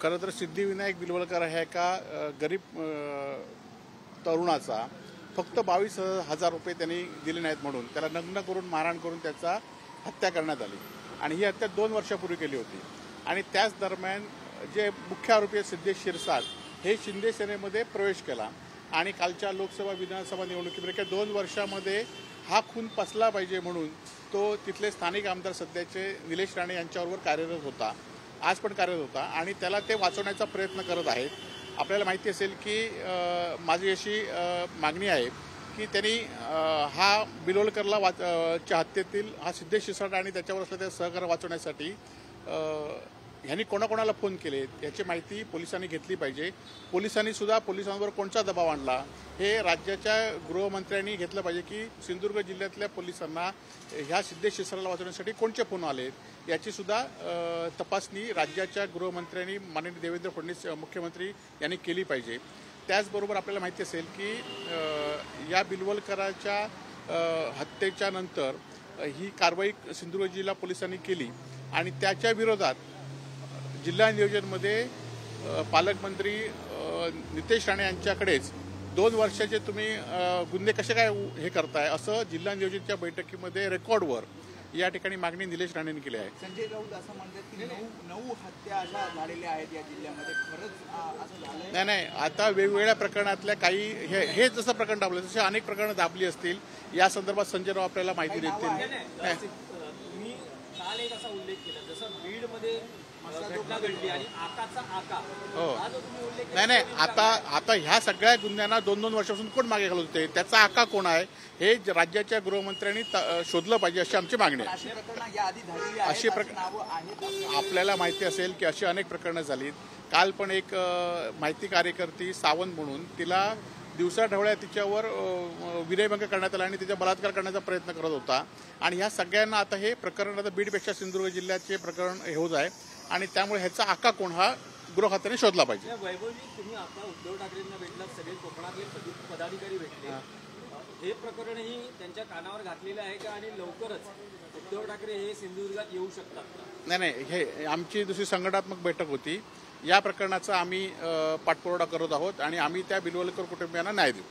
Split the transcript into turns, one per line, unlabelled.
खरं तर सिद्धिविनायक बिलवलकर ह्या एका गरीब तरुणाचा फक्त 22,000 रुपये त्यांनी दिले नाहीत म्हणून त्याला नग्न करून मारहाण करून त्याचा हत्या करण्यात आली आणि ही हत्या 2 वर्षापूर्वी केली होती। आणि त्याच दरम्यान जे मुख्य आरोपी आहेत सिद्धेश शिरसाट हे शिंदे सेनेमध्ये प्रवेश केला आणि कालच्या लोकसभा विधानसभा निवडणुकीमध्ये 2 वर्षामध्ये हा खून पसला पाहिजे म्हणून तो तिथले स्थानिक आमदार सध्याचे निलेश राणे यांच्याबरोबर कार्यरत होता, आज पण कार्यरत होता आणि त्याला ते वाचवण्याचा प्रयत्न करत आहेत। आपल्याला माहिती असेल की माझी अशी मागणी आहे की त्यांनी हा बिलोलकरला च्या हत्येतील हा सिद्धेश शिरसाट आणि त्याच्यावर असलेले सहकार वाचवण्यासाठी ह्यांनी कोणाकोणाला फोन केले याची माहिती पोलिसांनी घेतली पाहिजे। पोलिसांनी सुद्धा पोलिसांवर कोणता दबाव आणला हे राज्याच्या गृहमंत्र्यांनी घेतलं पाहिजे की सिंधुदुर्ग जिल्ह्यातल्या पोलिसांना ह्या सिद्धेश शिरसाटला वाचवण्यासाठी कोणते फोन आलेत याची सुद्धा तपासणी राज्याच्या गृहमंत्र्यांनी माननीय देवेंद्र फडणवीस मुख्यमंत्री यांनी केली पाहिजे। त्याचबरोबर आपल्याला माहिती असेल की या बिलवलकराच्या हत्येच्या नंतर ही कारवाई सिंधुदुर्ग जिल्हा पोलिसांनी केली आणि त्याच्या विरोधात जिल्हा नियोजनमध्ये पालकमंत्री नितेश राणे यांच्याकडेच 2 वर्षाचे तुम्ही गुन्हे कसे काय हे करताय असं जिल्हा नियोजनच्या बैठकीमध्ये रेकॉर्डवर या ठिकाणी मागणी निलेश राणेंनी केली आहे।
संजय राऊत असं म्हणतात की 9 हत्या अशा झालेल्या आहेत या जिल्ह्यामध्ये, खरंच असं झालंय?
नाही, आता वेगवेगळ्या प्रकरणातल्या काही हे जसं प्रकरण दाबलं तसे अनेक प्रकरणं दाबली असतील। या संदर्भात संजय राऊत आपल्याला माहिती देतील।
मी काल एक असा उल्लेख केला जसं बीडमध्ये घटना घडली आणि आकाचा आका
हो नाही आता ह्या सगळ्या गुन्ह्यांना 2-2 वर्षापासून कोण मागे घालत होते त्याचा आका कोण आहे हे राज्याच्या गृहमंत्र्यांनी शोधलं पाहिजे अशी आमची मागणी आहे। अशी आपल्याला माहिती असेल की अशी अनेक प्रकरणं झालीत। काल पण एक माहिती कार्यकर्ती सावंत म्हणून तिला दिवसाढवळ्या तिच्यावर विनयभंग करण्यात आला आणि तिचा बलात्कार करण्याचा प्रयत्न करत होता आणि ह्या सगळ्यांना आता हे प्रकरण आता बीडपेक्षा सिंधुदुर्ग जिल्ह्याचे प्रकरण होत आहे आणि त्यामुळे ह्याचा आका कोण हा गृह खात्याने शोधला पाहिजे।
वैभवजी, तुम्ही आता उद्धव ठाकरेंना भेटलात, सगळे कोकणातले पदाधिकारी भेटले, हे प्रकरणही त्यांच्या कानावर घातलेलं आहे का आणि लवकरच उद्धव ठाकरे हे सिंधुदुर्गात येऊ शकतात का?
नाही, हे आमची दुसरी संघटनात्मक बैठक होती। या प्रकरणाचा आम्ही पाठपुरावा करत आहोत आणि आम्ही त्या बिलवलकर कुटुंबियांना न्याय देऊ।